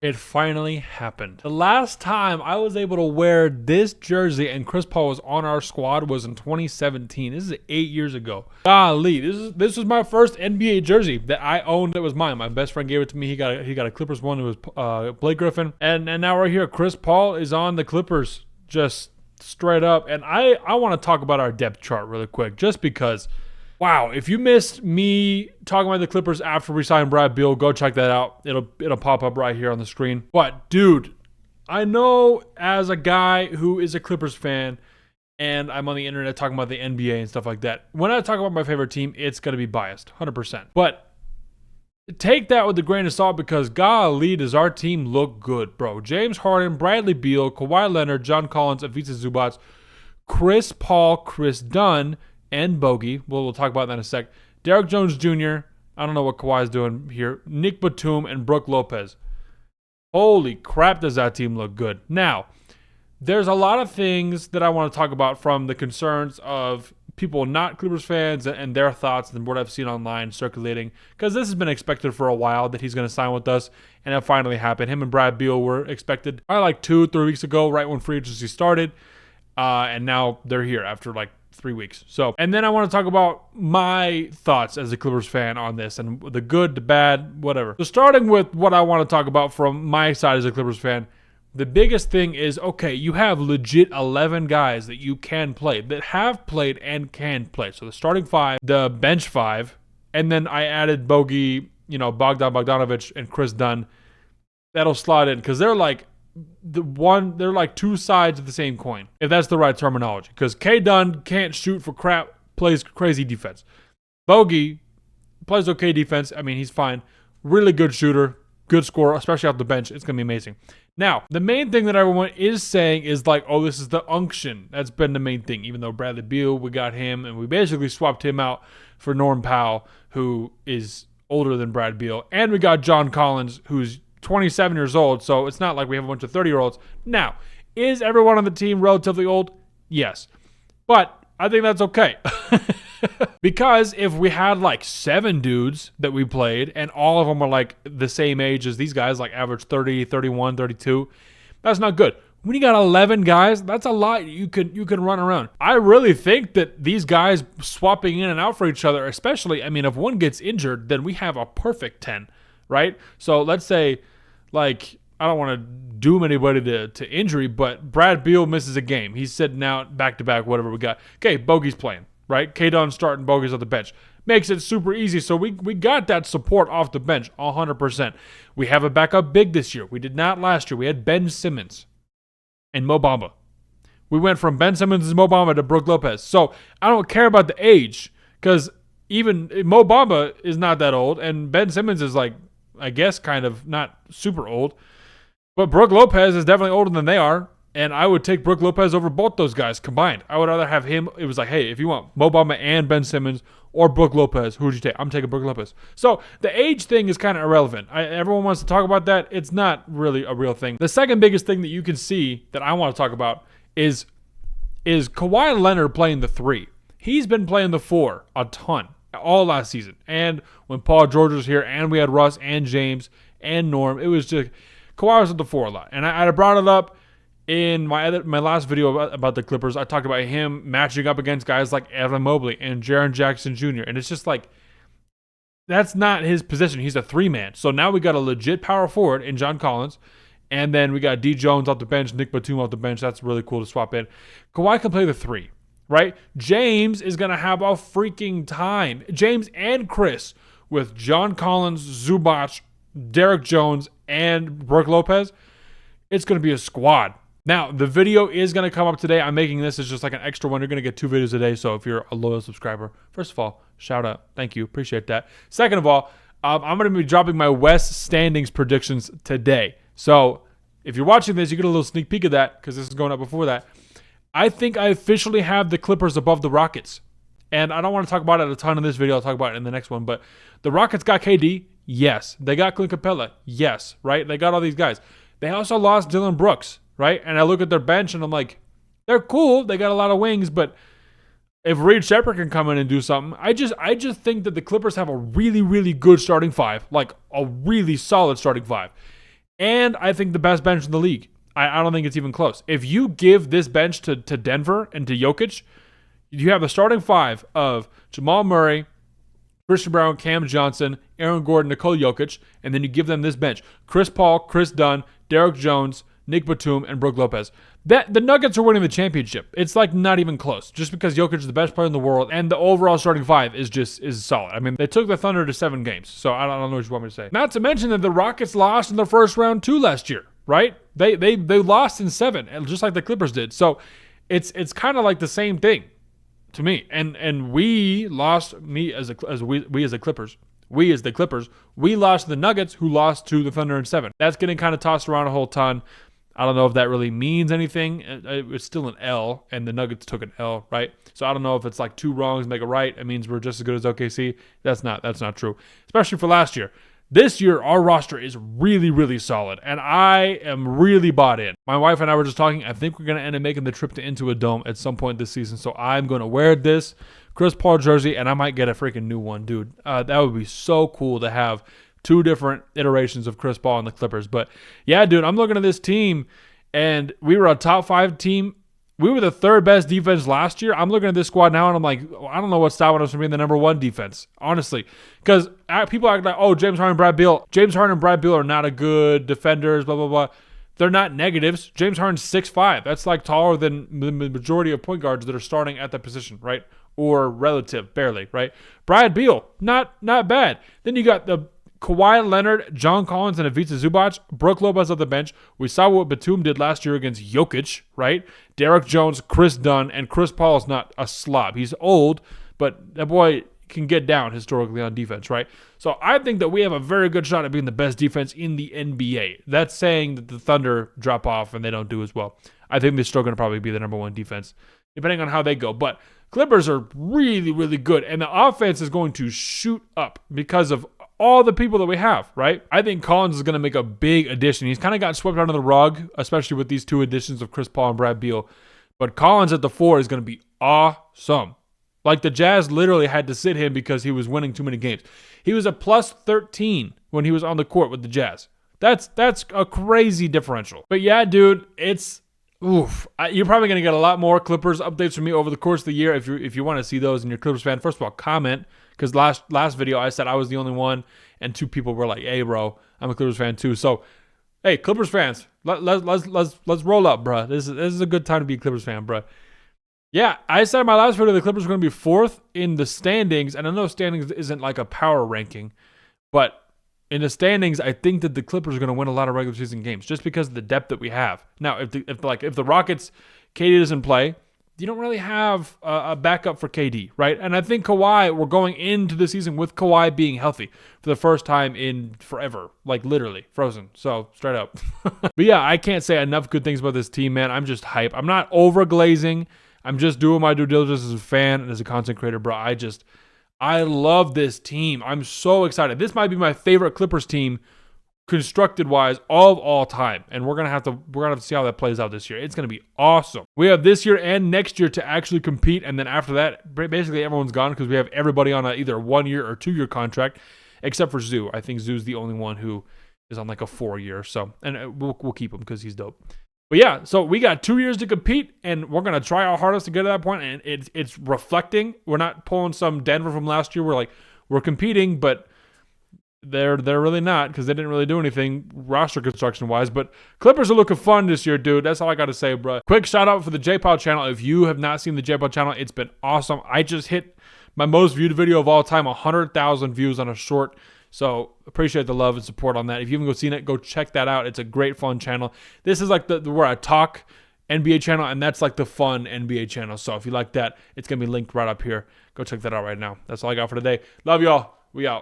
It finally happened. The last time I was able to wear this jersey and Chris Paul was on our squad was in 2017. This is 8 years ago. Golly, this was my first NBA jersey that I owned that was mine. My best friend gave it to me. He got a Clippers one. It was Blake Griffin. And now right here, Chris Paul is on the Clippers just straight up. And I want to talk about our depth chart really quick just because. Wow, if you missed me talking about the Clippers after we signed Brad Beal, go check that out. It'll pop up right here on the screen. But dude, I know as a guy who is a Clippers fan and I'm on the internet talking about the NBA and stuff like that, when I talk about my favorite team, it's going to be biased, 100%. But take that with a grain of salt because golly, does our team look good, bro. James Harden, Bradley Beal, Kawhi Leonard, John Collins, Ivica Zubac, Chris Paul, Chris Dunn, and Bogey. We'll talk about that in a sec. Derrick Jones Jr. I don't know what Kawhi's doing here. Nick Batum and Brook Lopez. Holy crap, does that team look good. Now, there's a lot of things that I want to talk about from the concerns of people not Clippers fans and their thoughts and what I've seen online circulating. Because this has been expected for a while that he's going to sign with us. And it finally happened. Him and Brad Beal were expected probably like 2-3 weeks ago, right when free agency started. And now they're here after like 3 weeks. So, and then I want to talk about my thoughts as a Clippers fan on this and the good, the bad, whatever. So starting with what I want to talk about from my side as a Clippers fan, the biggest thing is, okay, you have legit 11 guys that you can play, that have played and can play. So the starting 5, the bench 5, and then I added Bogey, Bogdan Bogdanovic and Chris Dunn. That'll slot in because they're like they're like two sides of the same coin, if that's the right terminology. Because K Dunn can't shoot for crap, plays crazy defense. Bogey plays okay defense. I mean, he's fine. Really good shooter, good scorer, especially off the bench. It's going to be amazing. Now, the main thing that everyone is saying is like, oh, this is the unction. That's been the main thing. Even though Bradley Beal, we got him, and we basically swapped him out for Norm Powell, who is older than Brad Beal. And we got John Collins, who's 27 years old, so it's not like we have a bunch of 30-year-olds. Now, is everyone on the team relatively old? Yes. But I think that's okay. Because if we had like 7 dudes that we played and all of them were like the same age as these guys, like average 30, 31, 32, that's not good. When you got 11 guys, that's a lot you can run around. I really think that these guys swapping in and out for each other, especially, I mean, if one gets injured, then we have a perfect 10, right? So let's say, like, I don't want to doom anybody to injury, but Brad Beal misses a game. He's sitting out back-to-back, whatever we got. Okay, Bogey's playing, right? K-Dunn starting, Bogey's on the bench. Makes it super easy. So we got that support off the bench 100%. We have a backup big this year. We did not last year. We had Ben Simmons and Mo Bamba. We went from Ben Simmons and Mo Bamba to Brook Lopez. So I don't care about the age because even Mo Bamba is not that old and Ben Simmons is like, I guess, kind of not super old. But Brook Lopez is definitely older than they are. And I would take Brook Lopez over both those guys combined. I would rather have him. It was like, hey, if you want Mo Bamba and Ben Simmons or Brook Lopez, who would you take? I'm taking Brook Lopez. So the age thing is kind of irrelevant. Everyone wants to talk about that. It's not really a real thing. The second biggest thing that you can see that I want to talk about is Kawhi Leonard playing the 3. He's been playing the 4 a ton all last season. And when Paul George was here and we had Russ and James and Norm, it was just Kawhi was at the 4 a lot. And I brought it up in my last video about the Clippers. I talked about him matching up against guys like Evan Mobley and Jaren Jackson Jr. And it's just like, that's not his position. He's a 3-man. So now we got a legit power forward in John Collins. And then we got D. Jones off the bench, Nick Batum off the bench. That's really cool to swap in. Kawhi can play the 3. Right? James is going to have a freaking time. James and Chris with John Collins, Zubac, Derrick Jones, and Brook Lopez. It's going to be a squad. Now, the video is going to come up today. I'm making this as just like an extra one. You're going to get 2 videos a day. So if you're a loyal subscriber, first of all, shout out. Thank you. Appreciate that. Second of all, I'm going to be dropping my West standings predictions today. So if you're watching this, you get a little sneak peek of that because this is going up before that. I think I officially have the Clippers above the Rockets. And I don't want to talk about it a ton in this video. I'll talk about it in the next one. But the Rockets got KD. Yes. They got Clint Capella. Yes. Right? They got all these guys. They also lost Dylan Brooks. Right? And I look at their bench and I'm like, they're cool. They got a lot of wings. But if Reed Shepherd can come in and do something, I just think that the Clippers have a really, really good starting 5. Like a really solid starting 5. And I think the best bench in the league. I don't think it's even close. If you give this bench to Denver and to Jokic, you have the starting five of Jamal Murray, Christian Brown, Cam Johnson, Aaron Gordon, Nikola Jokic, and then you give them this bench. Chris Paul, Chris Dunn, Derek Jones, Nick Batum, and Brook Lopez. The Nuggets are winning the championship. It's like not even close. Just because Jokic is the best player in the world and the overall starting five is solid. I mean, they took the Thunder to 7 games, so I don't know what you want me to say. Not to mention that the Rockets lost in the first round too last year, right? They lost in 7, just like the Clippers did. So it's kind of like the same thing to me. And we lost we as the Clippers. We as the Clippers, we lost to the Nuggets, who lost to the Thunder in 7. That's getting kind of tossed around a whole ton. I don't know if that really means anything. It's still an L, and the Nuggets took an L, right? So I don't know if it's like 2 wrongs make a right. It means we're just as good as OKC. That's not true, especially for last year. This year, our roster is really, really solid, and I am really bought in. My wife and I were just talking. I think we're going to end up making the trip to Into a Dome at some point this season, so I'm going to wear this Chris Paul jersey, and I might get a freaking new one, dude. That would be so cool to have 2 different iterations of Chris Paul and the Clippers. But yeah, dude, I'm looking at this team, and we were a top 5 team. We were the 3rd best defense last year. I'm looking at this squad now, and I'm like, I don't know what's stopping us from being the number 1 defense, honestly. Because people act like, oh, James Harden and Brad Beal. James Harden and Brad Beal are not a good defenders, blah, blah, blah. They're not negatives. James Harden's 6'5". That's like taller than the majority of point guards that are starting at that position, right? Or relative, barely, right? Brad Beal, not bad. Then you got the Kawhi Leonard, John Collins, and Ivica Zubac. Brook Lopez off the bench. We saw what Batum did last year against Jokic, right? Derek Jones, Chris Dunn, and Chris Paul is not a slob. He's old, but that boy can get down historically on defense, right? So I think that we have a very good shot at being the best defense in the NBA. That's saying that the Thunder drop off and they don't do as well. I think they're still going to probably be the number 1 defense, depending on how they go. But Clippers are really, really good, and the offense is going to shoot up because of all the people that we have, right? I think Collins is going to make a big addition. He's kind of got swept under the rug, especially with these 2 additions of Chris Paul and Brad Beal. But Collins at the 4 is going to be awesome. Like, the Jazz literally had to sit him because he was winning too many games. He was a plus 13 when he was on the court with the Jazz. That's a crazy differential. But yeah, dude, it's oof. You're probably going to get a lot more Clippers updates from me over the course of the year. If you want to see those and you're a Clippers fan, first of all, comment. Because last video I said I was the only one, and 2 people were like, "Hey, bro, I'm a Clippers fan too." So, hey, Clippers fans, let's roll up, bro. This is a good time to be a Clippers fan, bro. Yeah, I said in my last video the Clippers are going to be 4th in the standings, and I know standings isn't like a power ranking, but in the standings, I think that the Clippers are going to win a lot of regular season games just because of the depth that we have. Now, if the Rockets, KD doesn't play, you don't really have a backup for KD, right? And I think Kawhi, we're going into the season with Kawhi being healthy for the first time in forever, like literally frozen. So straight up. But yeah, I can't say enough good things about this team, man. I'm just hype. I'm not over glazing. I'm just doing my due diligence as a fan and as a content creator, bro. I love this team. I'm so excited. This might be my favorite Clippers team constructed wise of all time, and we're gonna have to see how that plays out this year. It's gonna be awesome. We have this year and next year to actually compete, and then after that, basically everyone's gone because we have everybody on either 1 year or 2 year contract, except for Zoo. I think Zoo's the only one who is on like a 4 year. So, and we'll keep him because he's dope. But yeah, so we got 2 years to compete, and we're gonna try our hardest to get to that point, and it's reflecting. We're not pulling some Denver from last year. We're competing, but they're really not because they didn't really do anything roster construction wise. But Clippers are looking fun this year, dude. That's all I got to say, bro. Quick shout out for the J-Pow channel. If you have not seen the J-Pow channel, it's been awesome. I just hit my most viewed video of all time, 100,000 views on a short. So appreciate the love and support on that. If you haven't seen it, go check that out. It's a great fun channel. This is like the where I talk NBA channel, and that's like the fun NBA channel. So if you like that, it's gonna be linked right up here. Go check that out right now. That's all I got for today. Love y'all. We out.